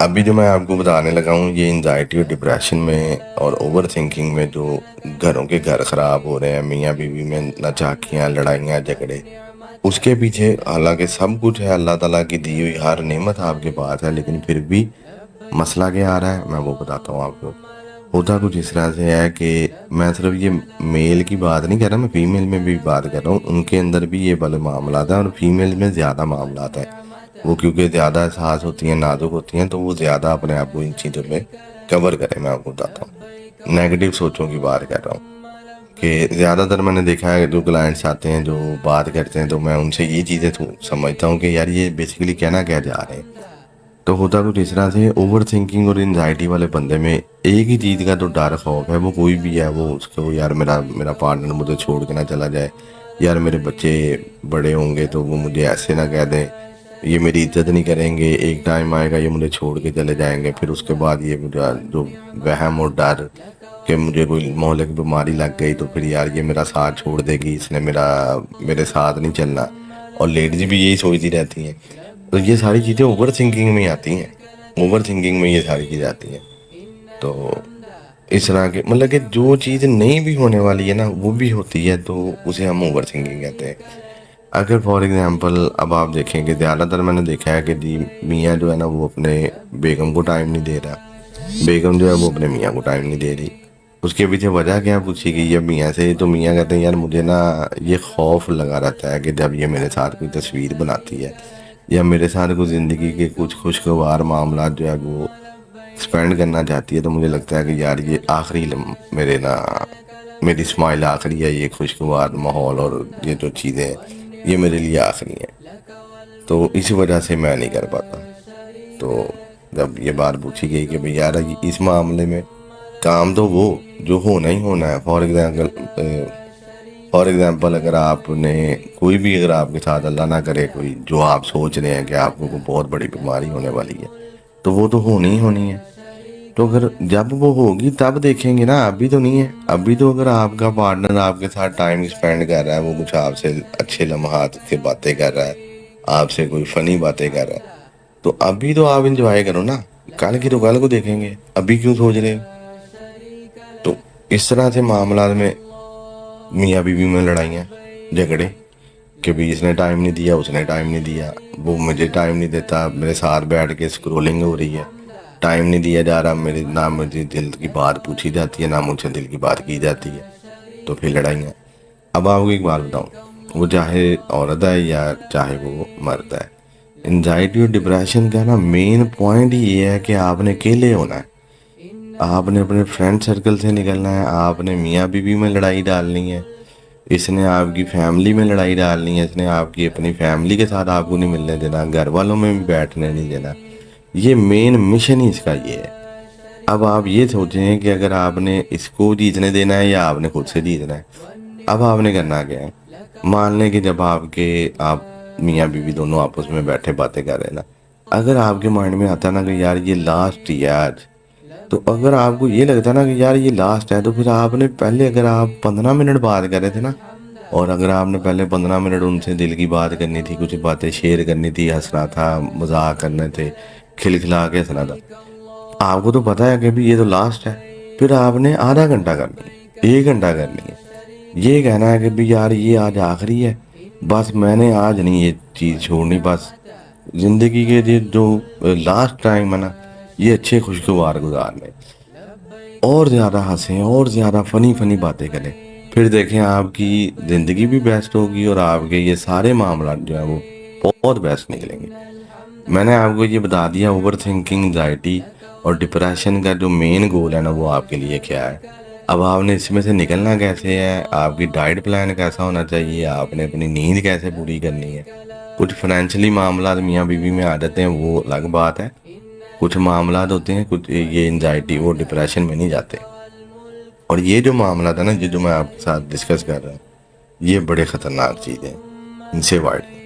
ابھی جو میں آپ کو بتانے لگا ہوں یہ انزائٹی اور ڈپریشن میں اور اوور تھنکنگ میں جو گھروں کے گھر خراب ہو رہے ہیں، میاں بیوی میں ناچاکیاں، لڑائیاں، جھگڑے، اس کے پیچھے حالانکہ سب کچھ ہے، اللہ تعالیٰ کی دی ہوئی ہر نعمت آپ کے پاس ہے، لیکن پھر بھی مسئلہ کیا آ رہا ہے میں وہ بتاتا ہوں آپ کو۔ ہوتا کچھ اس طرح سے ہے کہ میں صرف یہ میل کی بات نہیں کر رہا، میں فیمیل میں بھی بات کر رہا ہوں، ان کے اندر بھی یہ والے معاملات ہیں اور فیمیل میں زیادہ معاملات ہیں۔ وہ کیونکہ زیادہ احساس ہوتی ہیں، نازک ہوتی ہیں، تو وہ زیادہ اپنے آپ کو ان چیزوں میں کور کریں۔ میں آپ کو بتاتا ہوں، نیگیٹو سوچوں کی بات کر رہا ہوں کہ زیادہ تر میں نے دیکھا ہے جو کلائنٹس آتے ہیں جو بات کرتے ہیں تو میں ان سے یہ چیزیں سمجھتا ہوں کہ یار یہ بیسیکلی کہنا کیا جا رہے ہیں۔ تو ہوتا کچھ اس طرح سے اوور تھنکنگ اور انزائٹی والے بندے میں ایک ہی چیز کا تو ڈر خوف ہے، وہ کوئی بھی ہے، وہ اس کو یار میرا پارٹنر مجھے چھوڑ کے نہ چلا جائے، یار میرے بچے بڑے ہوں گے تو وہ مجھے ایسے نہ کہہ دیں، یہ میری عزت نہیں کریں گے، ایک ٹائم آئے گا یہ مجھے چھوڑ کے چلے جائیں گے، پھر اس کے بعد یہ مجھے جو وہم اور ڈر کہ مجھے کوئی محلے کی بیماری لگ گئی تو پھر یار یہ میرا ساتھ چھوڑ دے گی، اس نے میرے ساتھ نہیں چلنا، اور لیڈیز بھی یہی سوچتی رہتی ہیں۔ تو یہ ساری چیزیں اوور تھنکنگ میں آتی ہیں، اوور تھنکنگ میں یہ ساری چیزیں آتی ہیں۔ تو اس طرح کے مطلب کہ جو چیز نہیں بھی ہونے والی ہے نا وہ بھی ہوتی ہے، تو اسے ہم اوور تھنکنگ کہتے ہیں۔ اگر فار ایگزامپل اب آپ دیکھیں کہ زیادہ تر میں نے دیکھا ہے کہ جی میاں جو ہے نا وہ اپنے بیگم کو ٹائم نہیں دے رہا، بیگم جو ہے وہ اپنے میاں کو ٹائم نہیں دے رہی، اس کے پیچھے وجہ کیا پوچھی گئی ہے میاں سے، تو میاں کہتے ہیں یار مجھے نا یہ خوف لگا رہتا ہے کہ جب یہ میرے ساتھ کوئی تصویر بناتی ہے یا میرے ساتھ کوئی زندگی کے کچھ خوشگوار معاملات جو ہے وہ اسپینڈ کرنا چاہتی ہے، تو مجھے لگتا ہے کہ یار یہ آخری میری اسمائل آخری ہے، یہ خوشگوار ماحول اور یہ جو چیزیں ہیں یہ میرے لیے آخری ہیں، تو اسی وجہ سے میں نہیں کر پاتا۔ تو جب یہ بات پوچھی گئی کہ بھئی یار اس معاملے میں کام تو وہ جو ہونا ہی ہونا ہے، فار ایگزامپل اگر آپ نے کوئی بھی اگر آپ کے ساتھ اللہ نہ کرے کوئی جو آپ سوچ رہے ہیں کہ آپ کو کوئی بہت بڑی بیماری ہونے والی ہے تو وہ تو ہونی ہی ہونی ہے، تو اگر جب وہ ہوگی تب دیکھیں گے نا، ابھی تو نہیں ہے۔ ابھی تو اگر آپ کا پارٹنر آپ کے ساتھ ٹائم اسپینڈ کر رہا ہے، وہ کچھ آپ سے اچھے لمحات سے باتیں کر رہا ہے، آپ سے کوئی فنی باتیں کر رہا ہے، تو ابھی تو آپ انجوائے کرو نا، کل کی تو کل کو دیکھیں گے، ابھی کیوں سوچ رہے ہو؟ تو اس طرح سے معاملات میں میاں بیوی میں لڑائیاں جھگڑے کہ بھی اس نے ٹائم نہیں دیا، اس نے ٹائم نہیں دیا، وہ مجھے ٹائم نہیں دیتا، میرے ساتھ بیٹھ کے اسکرولنگ ہو رہی ہے، ٹائم نہیں دیا جا رہا، نہ مجھے دل کی بات پوچھی جاتی ہے، نہ مجھ سے دل کی بات کی جاتی ہے، تو پھر لڑائیاں۔ اب آپ کو ایک بات بتاؤں، وہ چاہے عورت ہے یا چاہے وہ مرد ہے، انزائٹی اور ڈپریشن کا نا مین پوائنٹ یہ ہے کہ آپ نے اکیلے ہونا ہے، آپ نے اپنے فرینڈ سرکل سے نکلنا ہے، آپ نے میاں بیوی میں لڑائی ڈالنی ہے، اس نے آپ کی فیملی میں لڑائی ڈالنی ہے، اس نے آپ کی اپنی فیملی کے ساتھ آپ کو نہیں ملنے دینا، گھر والوں میں بھی بیٹھنے نہیں دینا، یہ مین مشن ہی اس کا یہ ہے۔ اب آپ یہ سوچیں کہ اگر آپ نے اس کو جیتنے دینا ہے یا آپ نے خود سے جیتنا ہے، اب آپ نے کرنا کیا ہے؟ مان لیں کہ جب آپ میاں بیوی دونوں آپس میں بیٹھے باتیں کر رہے ہیں نا، اگر آپ کے مائنڈ میں آتا نا کہ یار یہ لاسٹ ہی ہے آج، تو اگر آپ کو یہ لگتا نا کہ یار یہ لاسٹ ہے، تو پھر آپ نے پہلے اگر آپ 15 منٹ بات کر رہے تھے نا، اور اگر آپ نے پہلے 15 منٹ ان سے دل کی بات کرنی تھی، کچھ باتیں شیئر کرنی تھی، ہنسنا تھا، مذاق کرنے تھے، کھلکھلا کے ہنسنا تھا، آپ کو تو پتا ہے کہ بھی یہ تو لاسٹ ہے، پھر آپ نے آدھا گھنٹہ کرنی ہے، 1 گھنٹہ کرنی ہے، یہ کہنا ہے کہ بھی یار یہ آج آخری ہے، بس میں نے آج نہیں یہ چیز چھوڑنی، بس زندگی کے جو لاسٹ ٹائم ہے نا یہ اچھے خوشگوار گزارنے، اور زیادہ ہنسیں اور زیادہ فنی باتیں کریں، پھر دیکھیں آپ کی زندگی بھی بیسٹ ہوگی اور آپ کے یہ سارے معاملات جو ہیں وہ بہت بیسٹ نکلیں گے۔ میں نے آپ کو یہ بتا دیا اوور تھنکنگ، انزائٹی اور ڈپریشن کا جو مین گول ہے نا وہ آپ کے لیے کیا ہے۔ اب آپ نے اس میں سے نکلنا کیسے ہے، آپ کی ڈائٹ پلان کیسا ہونا چاہیے، آپ نے اپنی نیند کیسے پوری کرنی ہے، کچھ فائنینشلی معاملات میاں بیوی میں آ جاتے ہیں وہ الگ بات ہے، کچھ معاملات ہوتے ہیں کچھ یہ انزائٹی وہ ڈپریشن میں نہیں جاتے، اور یہ جو معاملات ہے نا یہ جو میں آپ کے ساتھ ڈسکس کر رہا ہوں یہ بڑے خطرناک چیزیں ہیں، ان سے وائٹ